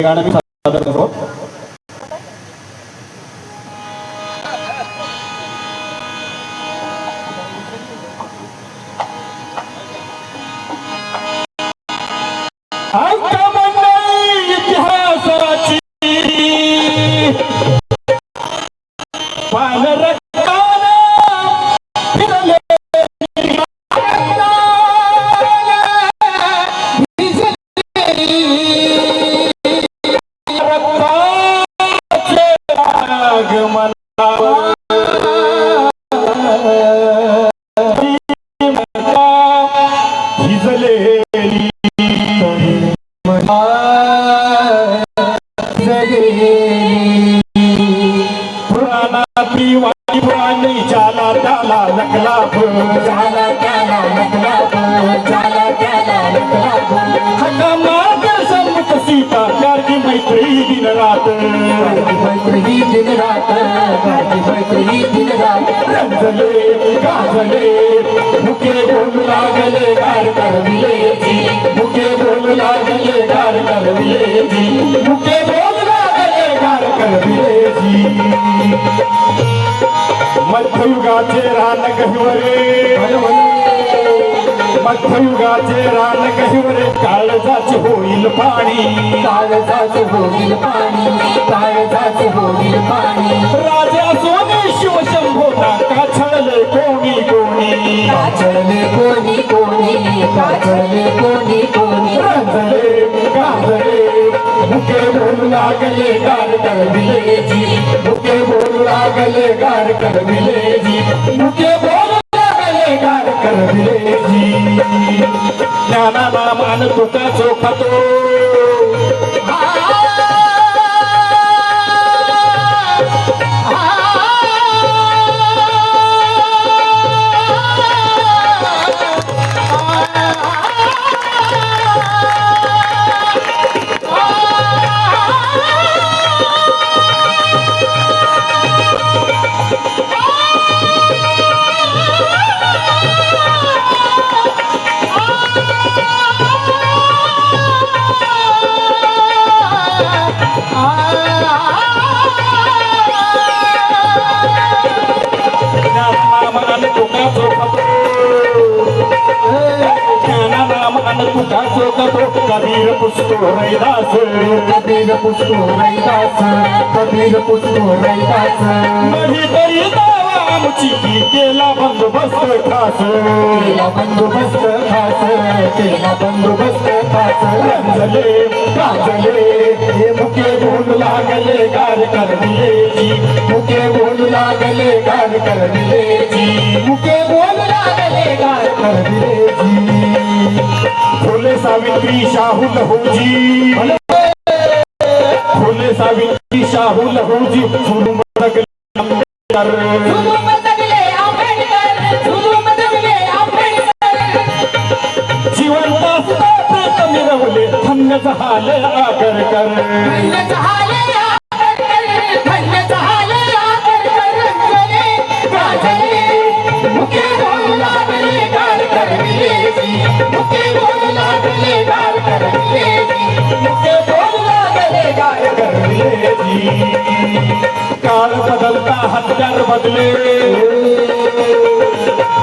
गाणं मी सादर करतो. इतिहासाची पुराणी जाला त्याला नकला झाला त्याला नकला झाला त्याला नकला हका मार्ग सम्मुख सीता त्याची मैत्री दिन रात मैत्री दिन रात मैत्री दिन रात रंजले गाजले मुके बोलू लागले गार करविले मुके बोलू लागले गार करविले मुके बोलू लागले गार करविले मध्ययुगाचे रान गहिवरे मध्ययुगाचे रान गहिवरे काळजाचे होईल पाणी काळजाचे होईल पाणी काळजाचे होईल पाणी राजा सोने शिवशंभोला काछळले कोणी कोणी काछळले कोणी कोणी काछळले कोणी कोणी रंजले गाजले मुके बोलू लागले गार करविले मुके बोलू लागले गार करविले मुके बोलू लागले गार करविले ज्ञानाला मान तुका चोखातो कबीर पुस्तो रैदास कबीर पुस्तो रैदास कबीर पुस्तो रैदास मही तरी दावा आमची केला बंदोबस्त खास केला बंदोबस्त खास केला बंदोबस्त खास रंजले गाजले हे मुके बोलू लागले गार करविले मुके बोलू लागले गार करविले मुके बोलू लागले गार करविले फुले सावित्री शाहू लहूजी फुले सावित्री शाहू लहूजी फुलू मदगले जीवंत असता मिरवले धन्य झाले आगर कर मुके बोलू लागले गार करविले मुके बोलू लागले गार करविले मुके बोलू लागले गार करविले काळ बदलता हत्यार बदले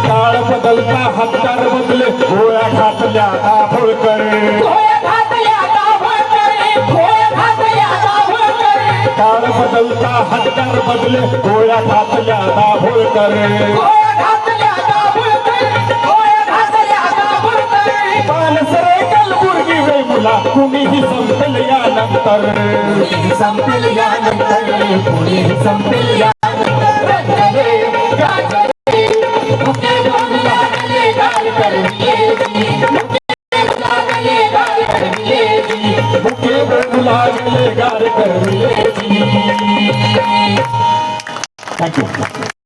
काळ बदलता हत्यार बदले गोळ्या घातल्या दाभोळकर गोळ्या घातल्या दाभोळकर गोळ्या घातल्या दाभोळकर काळ बदलता हत्यार बदले गोळ्या घातल्या दाभोळकर गोळ्या घातल्या दाभोळकर गोळ्या घातल्या दाभोळकर पानसरे कलबुर्गी वेमुला कुणीही संपेल यानंतर कुणीही संपेल यानंतर कुणीही संपेल यानंतर रंजले गाजले मुके बोलू लागले गार करविले मुके बोलू लागले गार करविले मुके बोलू लागले गार करविले. Thank you.